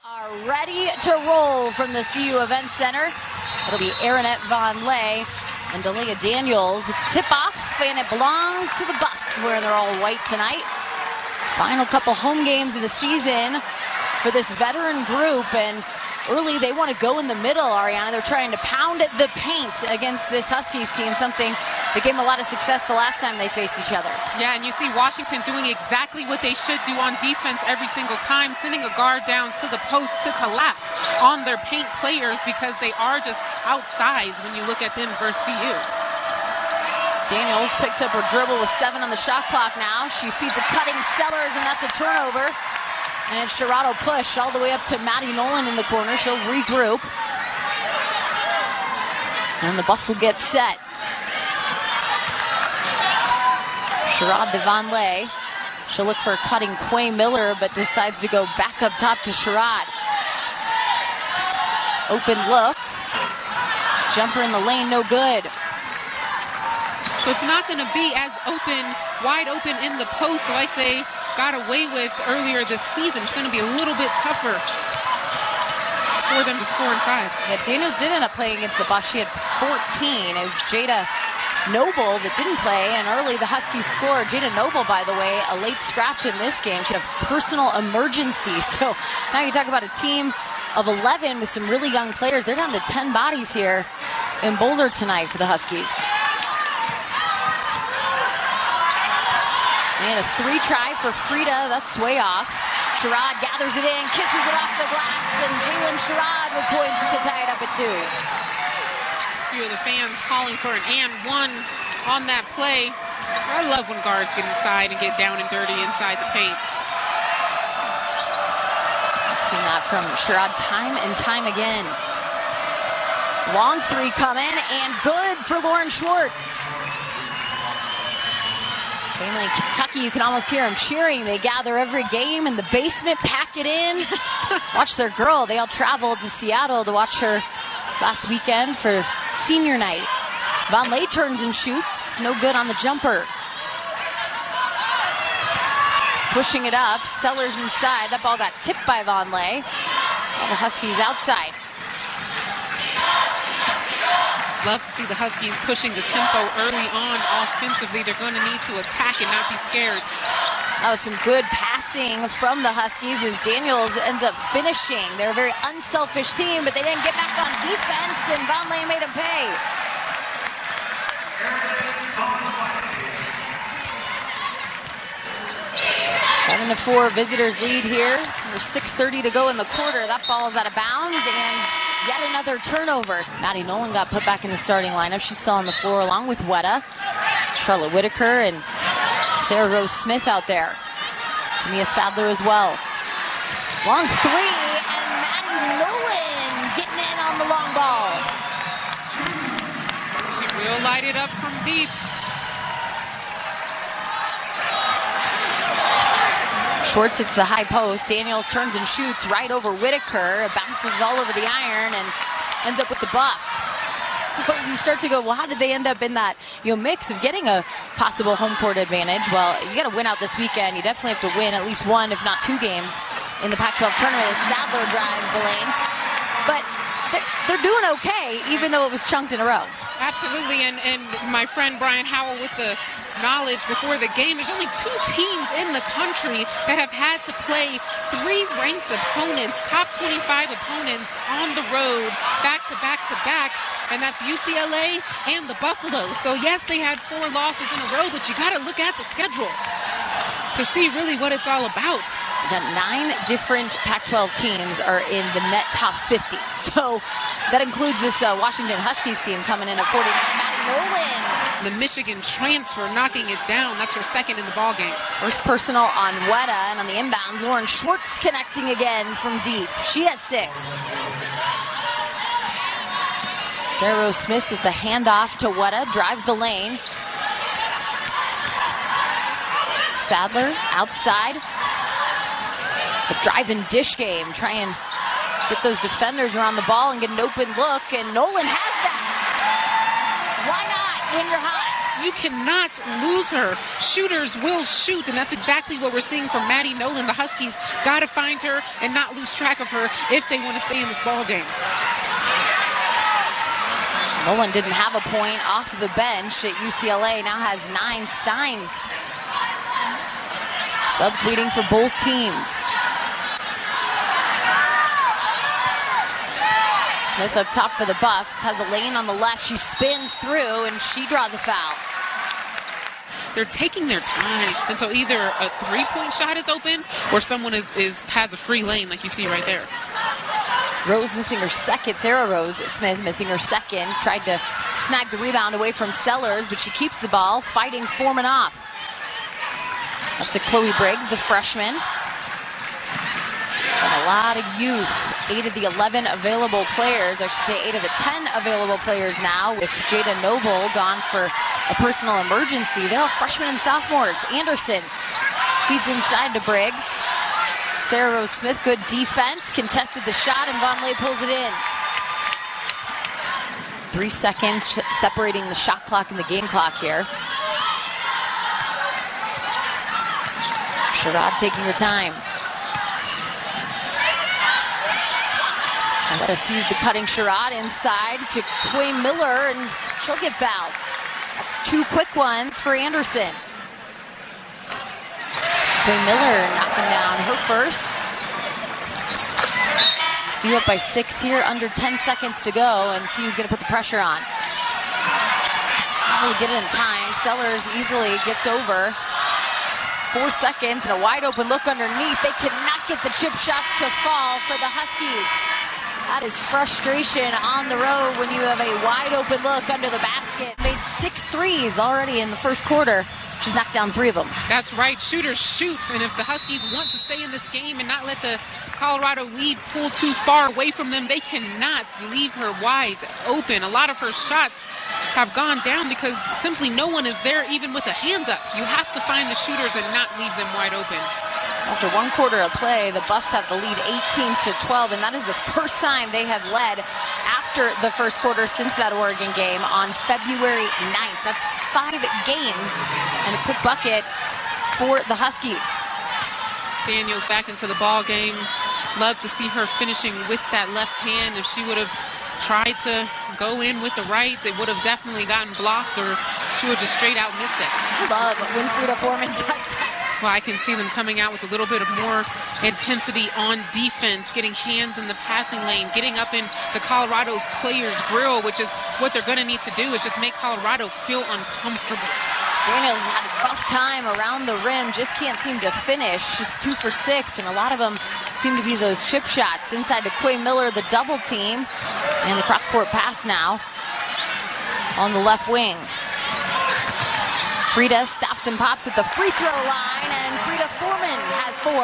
Are ready to roll from the CU Event Center. It'll be Aaronette Von Lay and Delia Daniels with the tip-off, and it belongs to the Buffs, where they're all white tonight. Final couple home games of the season for this veteran group, and early they want to go in the middle, Ariana. They're trying to pound the paint against this Huskies team, something that gave them a lot of success the last time they faced each other. Yeah, and you see Washington doing exactly what they should do on defense every single time, sending a guard down to the post to collapse on their paint players because they are just outsized when you look at them versus CU. Daniels picked up her dribble with 7 on the shot clock now. She feeds the cutting Sellers, and that's a turnover. And Sherrod will push all the way up to Maddie Nolan in the corner. She'll regroup. And the Buffs will get set. Sherrod to Von Lay. She'll look for cutting Quay Miller, but decides to go back up top to Sherrod. Open look. Jumper in the lane, no good. So it's not going to be as open, wide open in the post like they got away with earlier this season. It's going to be a little bit tougher for them to score inside. Yeah, Daniels did end up playing against the Buffs. She had 14. It was Jada Noble that didn't play, and early the Huskies scored. Jada Noble, by the way, a late scratch in this game. She had a personal emergency. So now you talk about a team of 11 with some really young players. They're down to 10 bodies here in Boulder tonight for the Huskies. And a 3 try for Frida. That's way off. Sherrod gathers it in, kisses it off the glass, and Jalen Sherrod with points to tie it up at 2. A few of the fans calling for an and 1 on that play. I love when guards get inside and get down and dirty inside the paint. I've seen that from Sherrod time and time again. Long 3 coming, and good for Lauren Schwartz. Family in Kentucky, you can almost hear them cheering. They gather every game in the basement, pack it in. Watch their girl. They all traveled to Seattle to watch her last weekend for senior night. Von Lay turns and shoots. No good on the jumper. Pushing it up. Sellers inside. That ball got tipped by Von Lay. All the Huskies outside. Love to see the Huskies pushing the tempo early on offensively. They're going to need to attack and not be scared. That was some good passing from the Huskies as Daniels ends up finishing. They're a very unselfish team, but they didn't get back on defense, and Von Lay made them pay. Seven to 4 visitors lead here. There's 6:30 to go in the quarter. That ball is out of bounds, and yet another turnover. Maddie Nolan got put back in the starting lineup. She's still on the floor along with Weta. It's Charlotte Whitaker and Sarah Rose Smith out there. Tamia Sadler as well. Long 3, and Maddie Nolan getting in on the long ball. She will light it up from deep. Schwartz hits the high post. Daniels turns and shoots right over Whitaker. It bounces all over the iron and ends up with the Buffs. You start to go, well, how did they end up in that mix of getting a possible home court advantage? Well, you got to win out this weekend. You definitely have to win at least 1, if not 2 games in the Pac-12 tournament as Sadler drives the lane. But they're doing okay, even though it was chunked in a row. Absolutely, and my friend Brian Howell with the knowledge before the game. There's only 2 teams in the country that have had to play 3 ranked opponents, top 25 opponents on the road, back to back to back, and that's UCLA and the Buffaloes. So yes, they had 4 losses in a row, but you got to look at the schedule to see really what it's all about. We got 9 different Pac-12 teams are in the net top 50. So that includes this Washington Huskies team coming in at 49. Maddie Nolan. The Michigan transfer knocking it down. That's her 2nd in the ball game. First personal on Weta, and on the inbounds, Lauren Schwartz connecting again from deep. She has 6. Sarah Rose Smith with the handoff to Weta, drives the lane. Sadler outside. The drive and dish game. Try and get those defenders around the ball and get an open look, and Nolan has that. Why not when you're hot? You cannot lose her. Shooters will shoot, and that's exactly what we're seeing from Maddie Nolan. The Huskies got to find her and not lose track of her if they want to stay in this ball game. Nolan didn't have a point off the bench at UCLA, now has 9 steins. Subleading for both teams. Smith up top for the Buffs, has a lane on the left. She spins through and she draws a foul. They're taking their time, and so either a three-point shot is open or someone has a free lane like you see right there. Rose missing her second. Sarah Rose Smith missing her second. Tried to snag the rebound away from Sellers, but she keeps the ball, fighting Foreman off. Up to Chloe Briggs, the freshman. And a lot of youth. 8 of the 11 available players, I should say 8 of the 10 available players now, with Jada Noble gone for a personal emergency. They're all freshmen and sophomores. Anderson feeds inside to Briggs. Sarah Rose Smith, good defense, contested the shot, and Von Lay pulls it in. 3 seconds separating the shot clock and the game clock here. Sherrod taking her time. Let us seize the cutting Sherrod inside to Quay Miller, and she'll get fouled. That's 2 quick ones for Anderson. Quay Miller knocking down her first. CU up by 6 here, under 10 seconds to go, and CU's going to put the pressure on. We'll get it in time. Sellers easily gets over. 4 seconds and a wide open look underneath. They cannot get the chip shots to fall for the Huskies. That is frustration on the road when you have a wide open look under the basket. Made 6 threes already in the first quarter. She's knocked down 3 of them. That's right. Shooters shoot. And if the Huskies want to stay in this game and not let the Colorado lead pull too far away from them, they cannot leave her wide open. A lot of her shots have gone down because simply no one is there, even with a hand up. You have to find the shooters and not leave them wide open. After 1 quarter of play, the Buffs have the lead 18-12, and that is the first time they have led after the first quarter since that Oregon game on February 9th. That's 5 games and a quick bucket for the Huskies. Daniels back into the ball game. Love to see her finishing with that left hand. If she would have tried to go in with the right, it would have definitely gotten blocked, or she would have just straight out missed it. Love when Frida Foreman does that. Well, I can see them coming out with a little bit of more intensity on defense, getting hands in the passing lane, getting up in the Colorado's players' grill, which is what they're going to need to do, is just make Colorado feel uncomfortable. Daniels had a rough time around the rim, just can't seem to finish. She's 2 for 6, and a lot of them seem to be those chip shots. Inside to Quay Miller, the double team, and the cross-court pass now on the left wing. Frida stops and pops at the free throw line, and Frida Foreman has 4.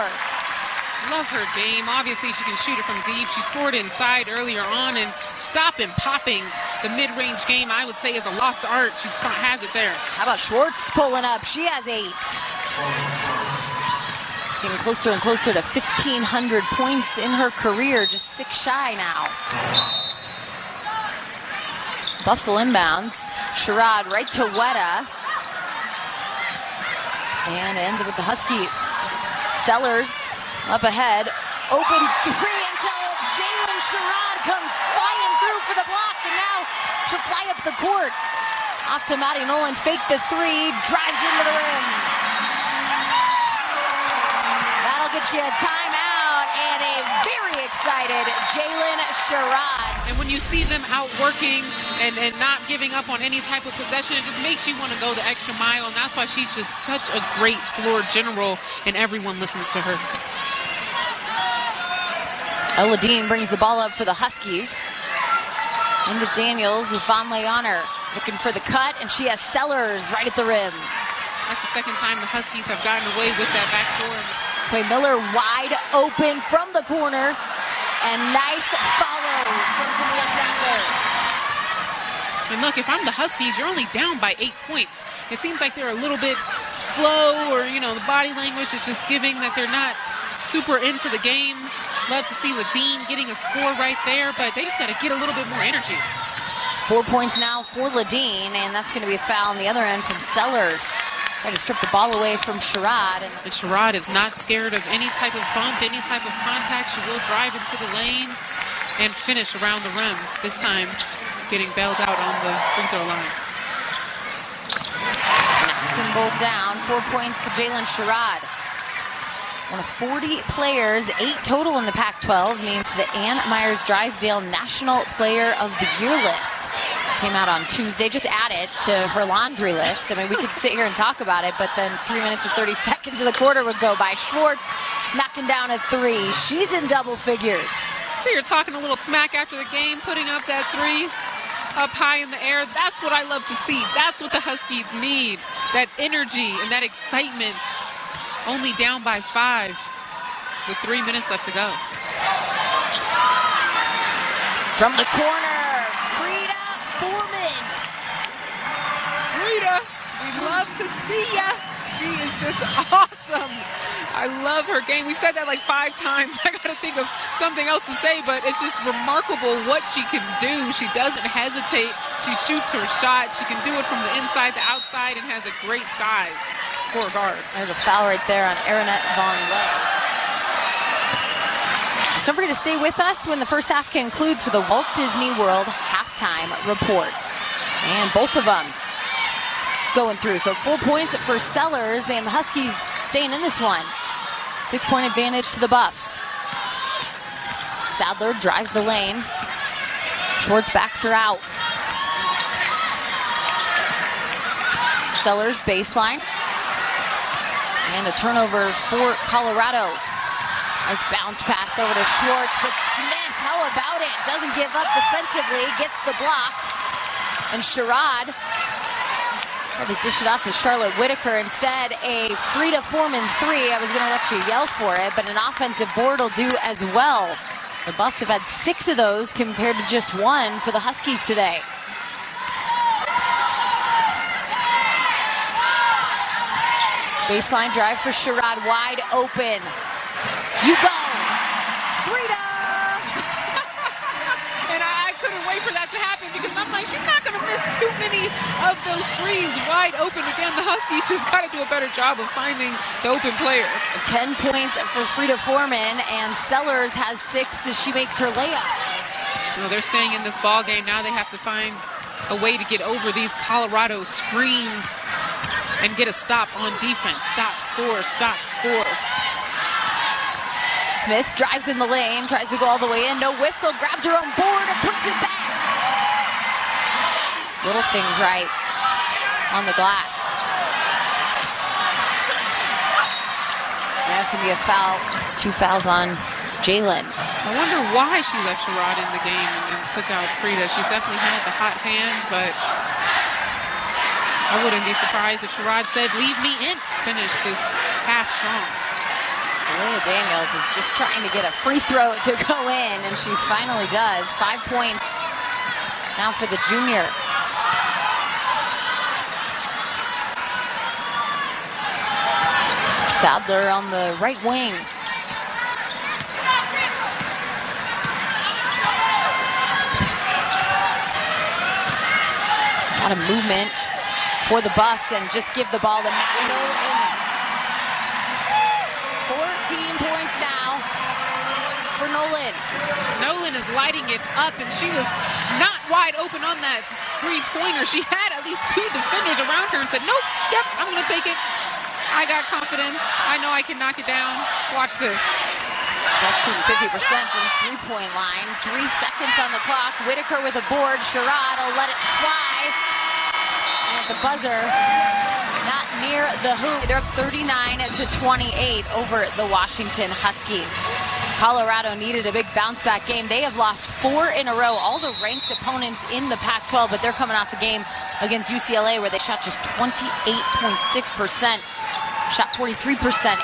Love her game. Obviously, she can shoot it from deep. She scored inside earlier on, and stopping, popping the mid-range game, I would say, is a lost art. She has it there. How about Schwartz pulling up? She has 8. Getting closer and closer to 1,500 points in her career, just 6 shy now. Buffalo inbounds. Sherrod right to Weta. And it ends up with the Huskies. Sellers up ahead. Open 3 until Jalen Sherrod comes flying through for the block. And now she'll fly up the court. Off to Maddie Nolan. Fake the 3. Drives into the rim. That'll get you a timeout. And a very excited Jalen Sherrod. And when you see them out working and not giving up on any type of possession, it just makes you want to go the extra mile. And that's why she's just such a great floor general, and everyone listens to her. Ella Dean brings the ball up for the Huskies. Into Daniels with Von Lay on her. Looking for the cut, and she has Sellers right at the rim. That's the second time the Huskies have gotten away with that backcourt. Quay Miller wide open from the corner. And nice follow from Tamia Sadler. And look, if I'm the Huskies, you're only down by 8 points. It seems like they're a little bit slow, or, the body language is just giving that they're not super into the game. Love to see Ladine getting a score right there, but they just got to get a little bit more energy. 4 points now for Ladine, and that's going to be a foul on the other end from Sellers. Trying to strip the ball away from Sherrod. And Sherrod is not scared of any type of bump, any type of contact. She will drive into the lane and finish around the rim. This time getting bailed out on the free throw line. Maxson Bolt down. 4 points for Jalen Sherrod. One of 40 players, 8 total in the Pac-12, named to the Ann Myers Drysdale National Player of the Year list. Came out on Tuesday, just added to her laundry list. I mean, we could sit here and talk about it, but then 3 minutes and 30 seconds of the quarter would go by. Schwartz knocking down a 3. She's in double figures. So you're talking a little smack after the game, putting up that 3 up high in the air. That's what I love to see. That's what the Huskies need, that energy and that excitement. Only down by 5 with 3 minutes left to go. From the corner, Frida Foreman. Frida, we love to see ya. She is just awesome. I love her game. We've said that like 5 times. I got to think of something else to say, but it's just remarkable what she can do. She doesn't hesitate. She shoots her shot. She can do it from the inside to outside and has a great size for a guard. There's a foul right there on Arenette Von Lay. So don't forget to stay with us when the first half concludes for the Walt Disney World halftime report. And both of them going through. So 4 points for Sellers, and the Huskies staying in this one. 6-point advantage to the Buffs. Sadler drives the lane. Schwartz backs her out. Sellers baseline. And a turnover for Colorado. Nice bounce pass over to Schwartz, but Smith, how about it? Doesn't give up defensively, gets the block. And Sherrod tried to dish it off to Charlotte Whitaker. Instead, a Frida Foreman 3. I was going to let you yell for it, but an offensive board will do as well. The Buffs have had 6 of those compared to just 1 for the Huskies today. Baseline drive for Sherrod, wide open. You go! Frida! And I couldn't wait for that to happen because I'm like, she's not going to miss too many of those threes wide open. Again, the Huskies just got to do a better job of finding the open player. 10 points for Frida Foreman, and Sellers has 6 as she makes her layup. You know, they're staying in this ball game. Now they have to find a way to get over these Colorado screens and get a stop on defense. Stop, score, stop, score. Smith drives in the lane, tries to go all the way in. No whistle, grabs her own board and puts it back. Little things right on the glass. That's going to be a foul. It's 2 fouls on Jalen. I wonder why she left Sherrod in the game and took out Frida. She's definitely had the hot hands, but I wouldn't be surprised if Sherrod said, leave me in, finish this half strong. Delia Daniels is just trying to get a free throw to go in, and she finally does. 5 points now for the junior. Sadler on the right wing. A lot of movement for the Buffs, and just give the ball to Matt Nolan. 14 points now for Nolan. Nolan is lighting it up, and she was not wide open on that three-pointer. She had at least 2 defenders around her and said, nope, yep, I'm going to take it. I got confidence. I know I can knock it down. Watch this. That's shooting 50% from the 3-point line. 3 seconds on the clock. Whitaker with a board. Sherrod will let it fly. And at the buzzer, not near the hoop. They're up 39-28 over the Washington Huskies. Colorado needed a big bounce-back game. They have lost 4 in a row, all the ranked opponents in the Pac-12, but they're coming off the game against UCLA where they shot just 28.6%. Shot 43%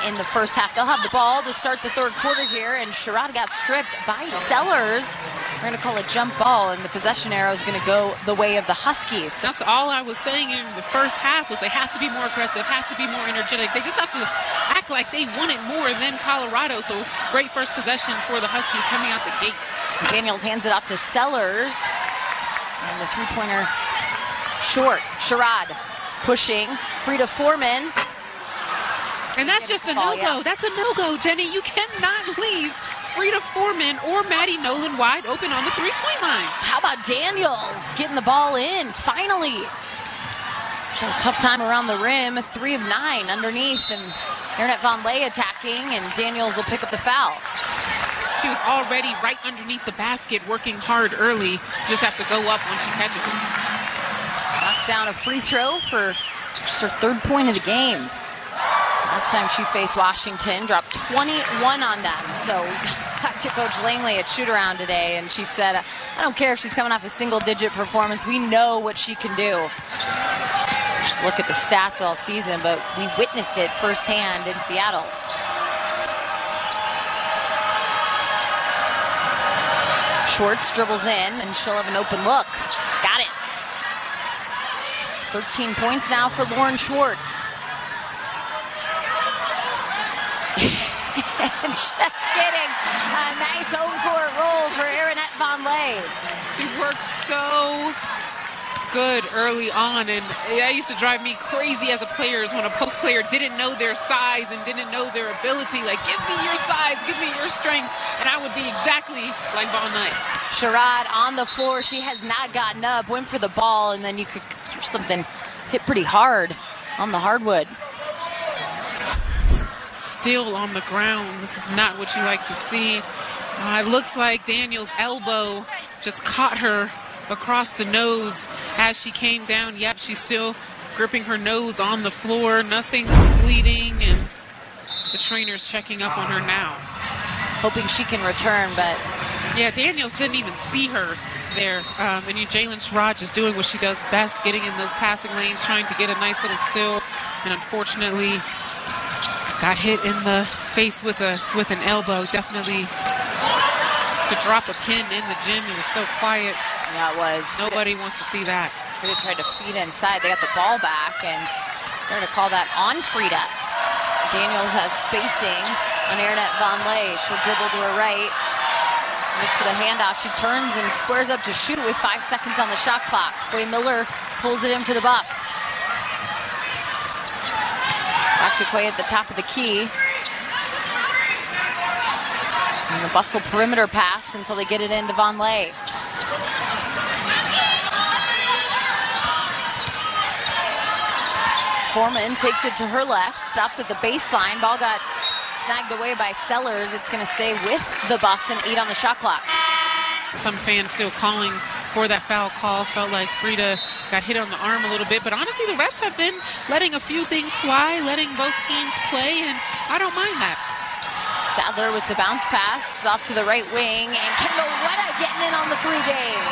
in the first half. They'll have the ball to start the third quarter here, and Sherrod got stripped by Sellers. We're going to call a jump ball, and the possession arrow is going to go the way of the Huskies. That's all I was saying in the first half was they have to be more aggressive, have to be more energetic. They just have to act like they want it more than Colorado. So great first possession for the Huskies coming out the gates. Daniels hands it off to Sellers. And the three-pointer short. Sherrod pushing. Frida Foreman. And that's just a no-go. Yeah. That's a no-go, Jenny. You cannot leave Frida Foreman or Maddie Nolan wide open on the three-point line. How about Daniels getting the ball in, finally? She had a tough time around the rim, 3 of 9 underneath, and Aaronette Von Ley attacking, and Daniels will pick up the foul. She was already right underneath the basket, working hard early. Just have to go up when she catches it. Knocks down a free throw for just her 3rd point of the game. Last time she faced Washington, dropped 21 on them. So we talked to Coach Langley at shoot-around today, and she said, I don't care if she's coming off a single-digit performance. We know what she can do. Just look at the stats all season, but we witnessed it firsthand in Seattle. Schwartz dribbles in, and she'll have an open look. Got it. It's 13 points now for Lauren Schwartz. Just kidding. A nice home court roll for Aaronette Von Ley. She worked so good early on, and that used to drive me crazy as a player is when a post player didn't know their size and didn't know their ability. Like, give me your size, give me your strength, and I would be exactly like Von Ley. Sherrod on the floor. She has not gotten up, went for the ball, and then you could hear something hit pretty hard on the hardwood. Still on the ground. This is not what you like to see. It looks like Daniel's elbow just caught her across the nose as she came down. Yep, she's still gripping her nose on the floor. Nothing's bleeding, and the trainer's checking up on her now. Hoping she can return, but... Yeah, Daniels didn't even see her there. And Jalen Sherrod just doing what she does best, getting in those passing lanes, trying to get a nice little steal, and unfortunately got hit in the face with an elbow. Definitely to drop a pin in the gym. It was so quiet. Yeah, it was. Nobody wants to see that. Frida tried to feed inside. They got the ball back, and they're going to call that on Frida. Daniels has spacing on Aaronette Von Ley. She'll dribble to her right. Look for the handoff. She turns and squares up to shoot with 5 seconds on the shot clock. Quay Miller pulls it in for the Buffs. Back to Quay at the top of the key. And the Buffs will perimeter pass until they get it into Von Ley. Foreman takes it to her left, stops at the baseline. Ball got snagged away by Sellers. It's going to stay with the Buffs and 8 on the shot clock. Some fans still calling for that foul call. Felt like Frida got hit on the arm a little bit, but honestly the refs have been letting a few things fly, letting both teams play, and I don't mind that. Sadler with the bounce pass off to the right wing, and Kendall Wetta getting in on the 3 game.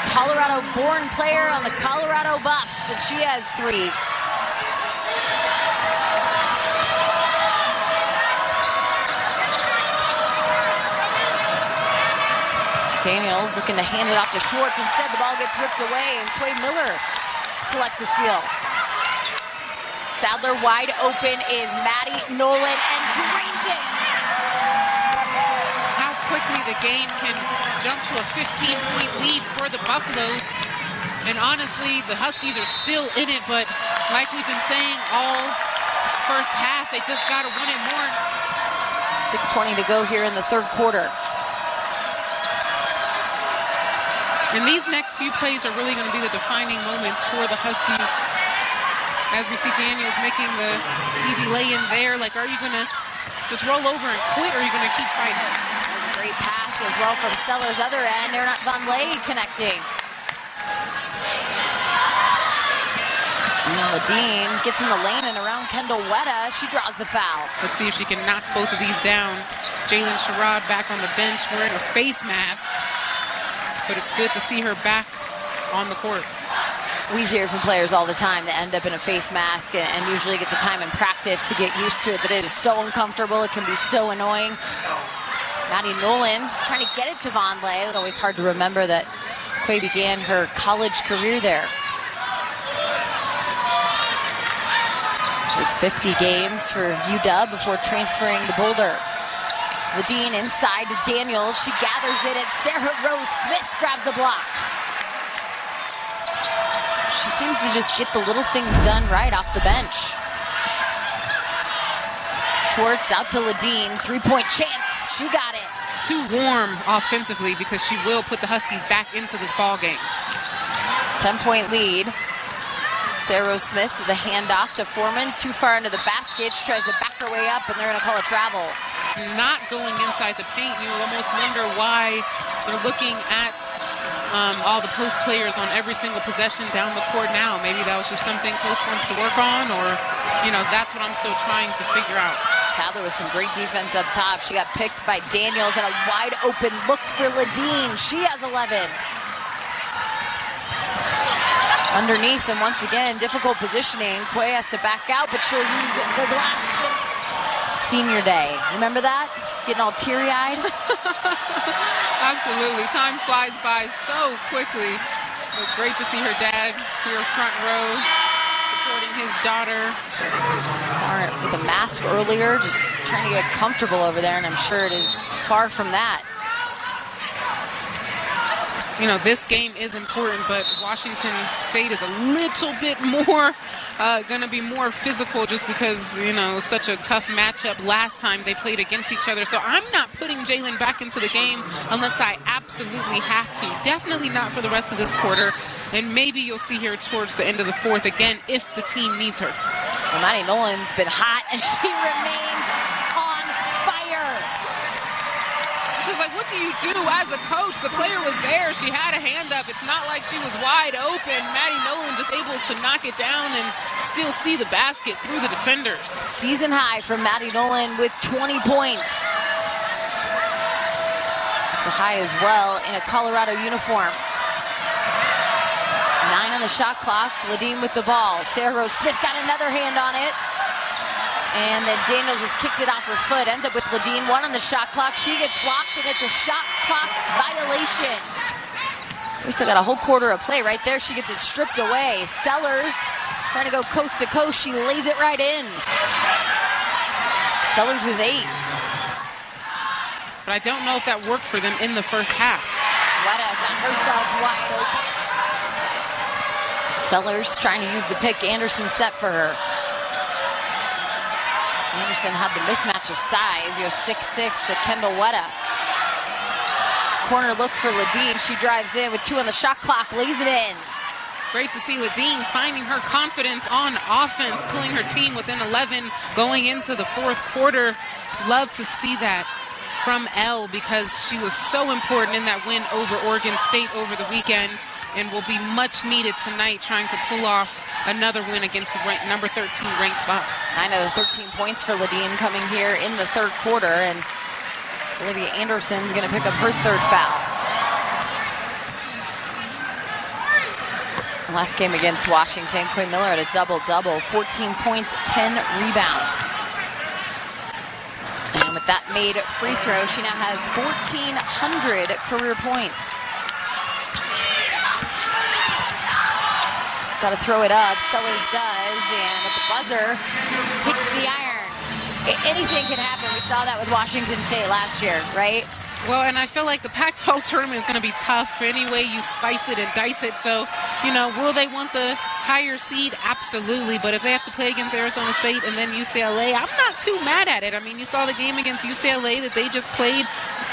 Colorado-born player on the Colorado Buffs, and she has 3. Daniels looking to hand it off to Schwartz. Instead, the ball gets ripped away, and Quay Miller collects the steal. Sadler wide open is Maddie Nolan, and drains it. How quickly the game can jump to a 15-point lead for the Buffaloes. And honestly, the Huskies are still in it, but like we've been saying all first half, they just got to win it more. 6:20 to go here in the 3rd quarter. And these next few plays are really going to be the defining moments for the Huskies. As we see Daniels making the easy lay-in there, like, are you going to just roll over and quit, or are you going to keep fighting? Great pass as well from Sellers' other end. They're not Von Ley connecting. Ladine gets in the lane and around Kendall Wetta. She draws the foul. Let's see if she can knock both of these down. Jalen Sherrod back on the bench wearing a face mask. But it's good to see her back on the court. We hear from players all the time that end up in a face mask and usually get the time in practice to get used to it, but it is so uncomfortable. It can be so annoying. Maddie Nolan trying to get it to Von Ley. It's always hard to remember that Quay began her college career there. With 50 games for UW before transferring to Boulder. Ledeen inside to Daniels. She gathers it, and Sarah Rose Smith grabs the block. She seems to just get the little things done right off the bench. Schwartz out to Ledeen. 3-point chance. She got it. Too warm offensively because she will put the Huskies back into this ball game. 10-point lead. Sarah Rose Smith, the handoff to Foreman. Too far into the basket. She tries to back her way up, and they're going to call a travel. Not going inside the paint. You almost wonder why they're looking at all the post players on every single possession down the court now. Maybe that was just something coach wants to work on, or, that's what I'm still trying to figure out. Sadler with some great defense up top. She got picked by Daniels, and a wide open look for Ledeen. She has 11. Underneath, and once again, difficult positioning. Quay has to back out, but she'll use the glass. Senior day. Remember that? Getting all teary-eyed? Absolutely. Time flies by so quickly. It was great to see her dad here front row supporting his daughter. Saw her with a mask earlier, just trying to get comfortable over there, and I'm sure it is far from that. This game is important, but Washington State is a little bit more going to be more physical just because, such a tough matchup last time they played against each other. So I'm not putting Jalen back into the game unless I absolutely have to. Definitely not for the rest of this quarter. And maybe you'll see her towards the end of the fourth again if the team needs her. Well, Maddie Nolan's been hot, and she remains on fire. It's like, what do you do as a coach? The player was there. She had a hand up. It's not like she was wide open. Maddie Nolan just able to knock it down and still see the basket through the defenders. Season high from Maddie Nolan with 20 points. It's a high as well in a Colorado uniform. 9 on the shot clock. Ledeen with the ball. Sarah Rose Smith got another hand on it. And then Daniels just kicked it off her foot. Ends up with Ledeen. 1 on the shot clock. She gets blocked, and it's a shot clock violation. We still got a whole quarter of play right there. She gets it stripped away. Sellers trying to go coast to coast. She lays it right in. Sellers with 8. But I don't know if that worked for them in the first half. Wetta got herself wide open. Sellers trying to use the pick. Anderson set for her. Anderson had the mismatch of size. 6'6" to Kendall Wetta. Corner look for Ledeen. She drives in with 2 on the shot clock, lays it in. Great to see Ledeen finding her confidence on offense, pulling her team within 11 going into the fourth quarter. Love to see that from Elle because she was so important in that win over Oregon State over the weekend, and will be much needed tonight trying to pull off another win against the number 13 ranked Buffs. 9 out of 13 points for Ledeen coming here in the third quarter, and Olivia Anderson's going to pick up her 3rd foul. Last game against Washington, Quay Miller had a double-double, 14 points, 10 rebounds. And with that made free throw, she now has 1,400 career points. Got to throw it up. Sellers does, and at the buzzer, hits the iron. Anything can happen. We saw that with Washington State last year, right? Well, and I feel like the Pac-12 tournament is going to be tough any way you slice it and dice it. So, will they want the higher seed? Absolutely. But if they have to play against Arizona State and then UCLA, I'm not too mad at it. I mean, you saw the game against UCLA that they just played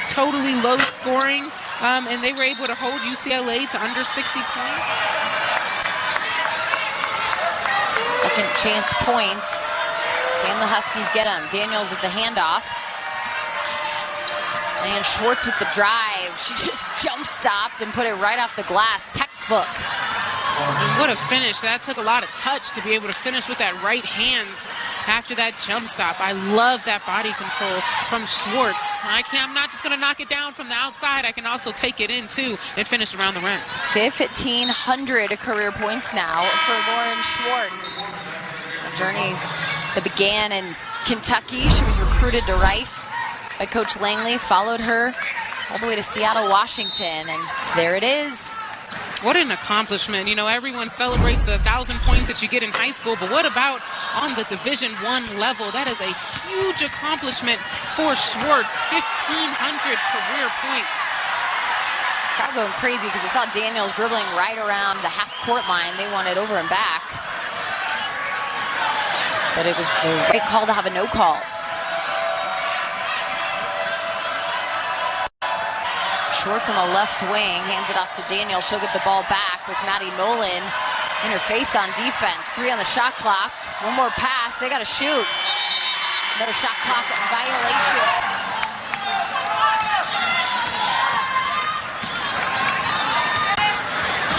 totally low scoring, and they were able to hold UCLA to under 60 points. Second chance points. Can the Huskies get them? Daniels with the handoff. And Schwartz with the drive. She just jump-stopped and put it right off the glass. Textbook. And what a finish. That took a lot of touch to be able to finish with that right hand after that jump stop. I love that body control from Schwartz. I'm not just going to knock it down from the outside. I can also take it in, too, and finish around the rim. 1,500 career points now for Lauren Schwartz. A journey that began in Kentucky. She was recruited to Rice by Coach Langley, followed her all the way to Seattle, Washington, and there it is. What an accomplishment. You know, everyone celebrates the 1,000 points that you get in high school, but what about on the Division I level? That is a huge accomplishment for Schwartz. 1,500 career points. Crowd going crazy because they saw Daniels dribbling right around the half-court line. They want it over and back. But it was the right call to have a no call. Schwartz on the left wing, hands it off to Daniels. She'll get the ball back with Maddie Nolan in her face on defense. 3 on the shot clock. One more pass. They got to shoot. Another shot clock violation.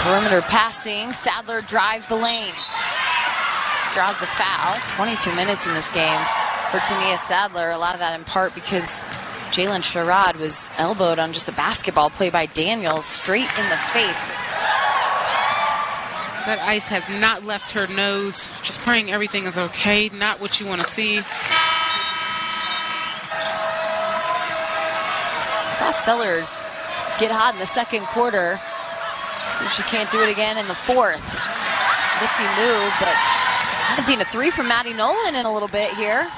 Perimeter passing. Sadler drives the lane. Draws the foul. 22 minutes in this game for Tamia Sadler. A lot of that in part because Jalen Sherrod was elbowed on just a basketball play by Daniels straight in the face. That ice has not left her nose. Just praying everything is okay. Not what you want to see. Saw Sellers get hot in the second quarter. See if she can't do it again in the fourth. Nifty move, but I haven't seen a 3 from Maddie Nolan in a little bit here.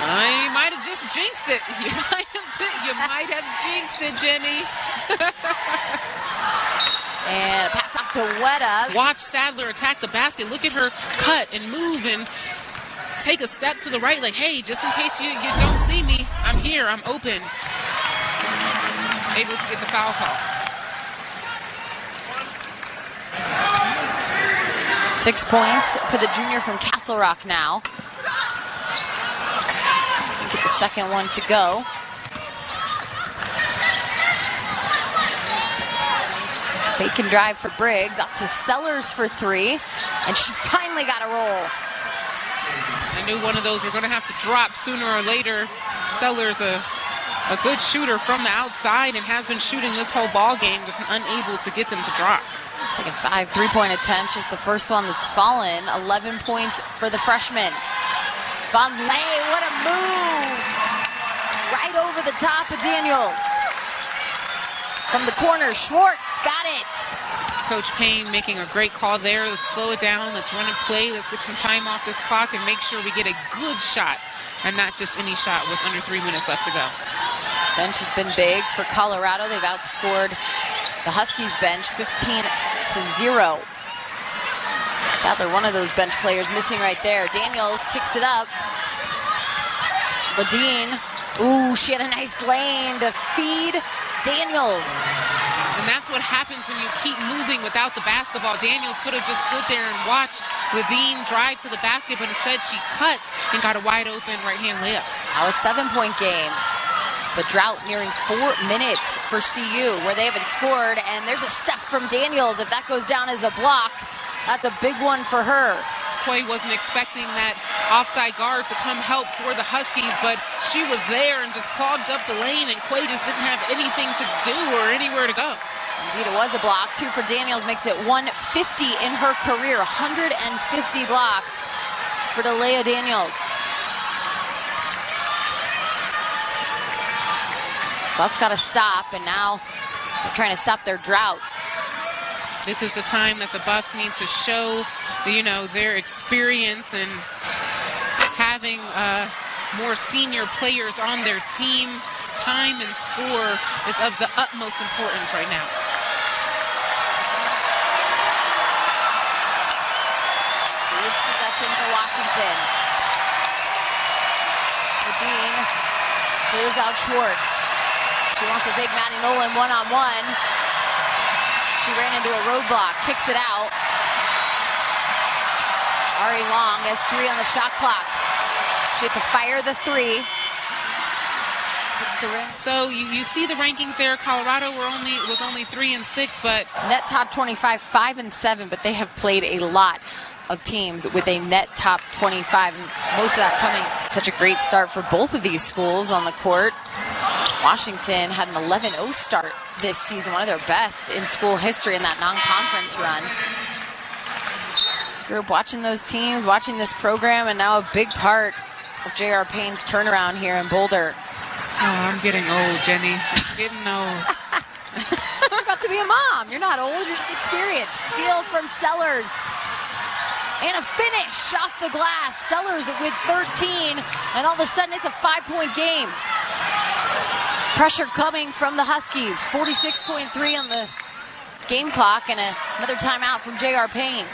You might have just jinxed it. You might have jinxed it, Jenny. And a pass off to Weta. Watch Sadler attack the basket. Look at her cut and move and take a step to the right. Like, hey, just in case you don't see me, I'm here. I'm open. Able to get the foul call. 6 points for the junior from Castle Rock now. Get the second one to go. Bacon drive for Briggs, off to Sellers for 3, and she finally got a roll. I knew one of those were going to have to drop sooner or later. Sellers a good shooter from the outside and has been shooting this whole ball game, just unable to get them to drop. Taking 5 3-point attempts, just the first one that's fallen. 11 points for the freshman. Bonlay, what a move! Right over the top of Daniels. From the corner, Schwartz got it. Coach Payne making a great call there. Let's slow it down. Let's run and play. Let's get some time off this clock and make sure we get a good shot and not just any shot with under 3 minutes left to go. Bench has been big for Colorado. They've outscored the Huskies bench 15-0. Sadler, one of those bench players, missing right there. Daniels kicks it up. Ladine, ooh, she had a nice lane to feed Daniels. And that's what happens when you keep moving without the basketball. Daniels could have just stood there and watched Ladine drive to the basket, but instead she cut and got a wide open right-hand layup. Now a 7-point game. The drought nearing 4 minutes for CU, where they haven't scored, and there's a step from Daniels. If that goes down as a block, that's a big one for her. Quay wasn't expecting that offside guard to come help for the Huskies, but she was there and just clogged up the lane, and Quay just didn't have anything to do or anywhere to go. Indeed, it was a block. 2 for Daniels makes it 150 in her career. 150 blocks for Delia Daniels. Buffs got to stop, and now they're trying to stop their drought. This is the time that the Buffs need to show, their experience and having more senior players on their team. Time and score is of the utmost importance right now. Huge possession for Washington. Ladine clears out Schwartz. She wants to take Maddie Nolan one-on-one. She ran into a roadblock, kicks it out. Ari Long has 3 on the shot clock. She has to fire the 3. So you see the rankings there. Colorado was only 3 and 6, but net top 25, 5 and 7, but they have played a lot of teams with a net top 25. And most of that coming such a great start for both of these schools on the court. Washington had an 11-0 start this season, one of their best in school history in that non-conference run. Grew up watching those teams, watching this program, and now a big part of JR Payne's turnaround here in Boulder. Oh, I'm getting old, Jenny. I'm getting old. We're about to to be a mom. You're not old, you're just experienced. Steal from Sellers. And a finish off the glass. Sellers with 13, and all of a sudden it's a 5-point game. Pressure coming from the Huskies. 46.3 on the game clock, and another timeout from JR Payne.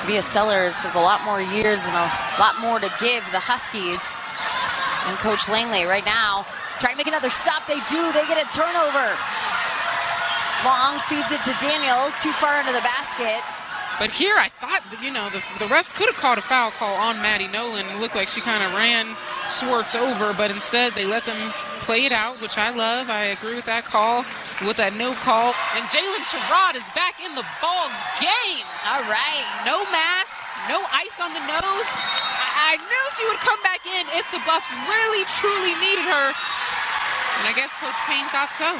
Via Sellers has a lot more years and a lot more to give the Huskies. And Coach Langley right now trying to make another stop. They do. They get a turnover. Long feeds it to Daniels. Too far into the basket. But here I thought, the refs could have called a foul call on Maddie Nolan. It looked like she kind of ran Swartz over, but instead they let them play it out, which I love. I agree with that call, with that no call. And Jalen Sherrod is back in the ball game. All right. No mask, no ice on the nose. I knew she would come back in if the Buffs really, truly needed her. And I guess Coach Payne thought so.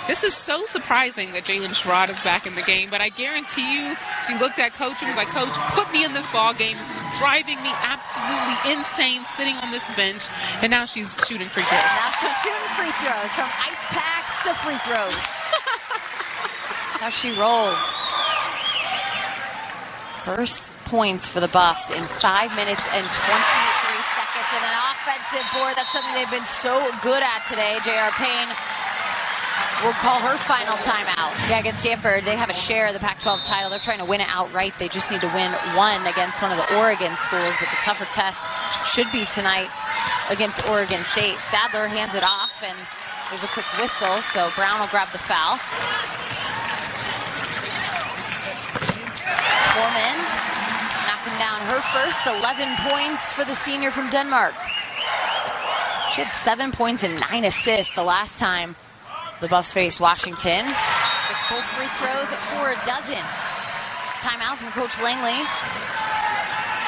This is so surprising that Jalen Sherrod is back in the game, but I guarantee you she looked at Coach and was like, Coach, put me in this ball game. This is driving me absolutely insane sitting on this bench. And now she's shooting free throws. Now she's shooting free throws, from ice packs to free throws. Now she rolls. First points for the Buffs in 5 minutes and 23 seconds. And an offensive board. That's something they've been so good at today. JR Payne will call her final timeout. Yeah, against Stanford, they have a share of the Pac-12 title. They're trying to win it outright. They just need to win one against one of the Oregon schools, but the tougher test should be tonight against Oregon State. Sadler hands it off, and there's a quick whistle, so Brown will grab the foul. Foreman knocking down her first, 11 points for the senior from Denmark. She had 7 points and 9 assists the last time the Buffs faced Washington. Gets both free throws for a dozen. Timeout from Coach Langley.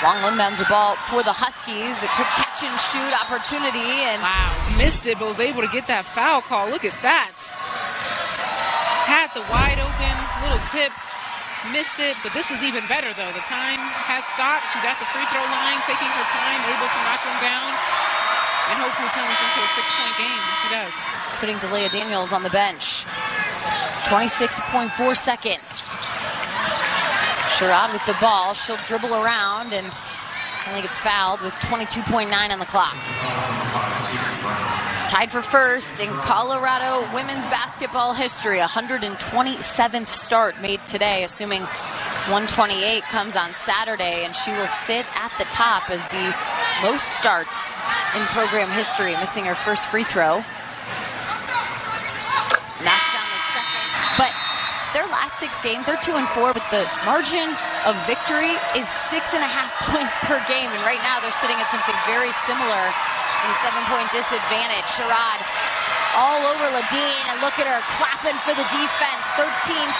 Long inbounds the ball for the Huskies. A quick catch and shoot opportunity. And wow, missed it, but was able to get that foul call. Look at that. Had the wide open little tip. Missed it, but this is even better, though. The time has stopped. She's at the free throw line, taking her time, able to knock them down. And hopefully turns into a 6-point game. She does. Putting Delia Daniels on the bench. 26.4 seconds. Sherrod with the ball. She'll dribble around and only gets fouled with 22.9 on the clock. Tied for first in Colorado women's basketball history. 127th start made today, assuming 128 comes on Saturday, and she will sit at the top as the most starts in program history, missing her first free throw. Knocks down the second. But their last 6 games, they're 2-4, but the margin of victory is 6.5 points per game. And right now they're sitting at something very similar in a 7-point disadvantage. Sherrod all over Ladine, and look at her clapping for the defense. 13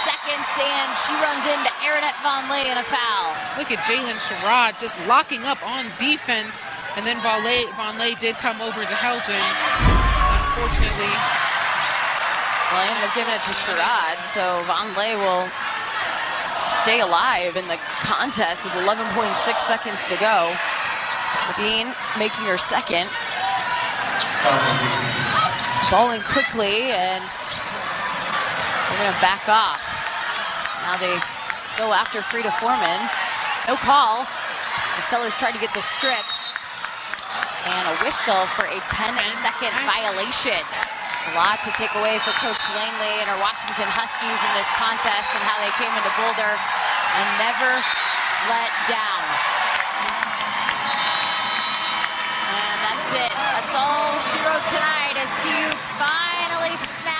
seconds, and she runs into Aranette Vonleh in a foul. Look at Jalen Sherrod just locking up on defense, and then Vonleh did come over to help him. Unfortunately, well, they ended up giving it to Sherrod, so Vonleh will stay alive in the contest with 11.6 seconds to go. Ladine making her second. Bowling quickly, and they're going to back off. Now they go after Frida Foreman. No call. The Sellers tried to get the strip. And a whistle for a 10-second violation. A lot to take away for Coach Langley and her Washington Huskies in this contest, and how they came into Boulder and never let down. And that's it. That's all she wrote tonight as CU finally snaps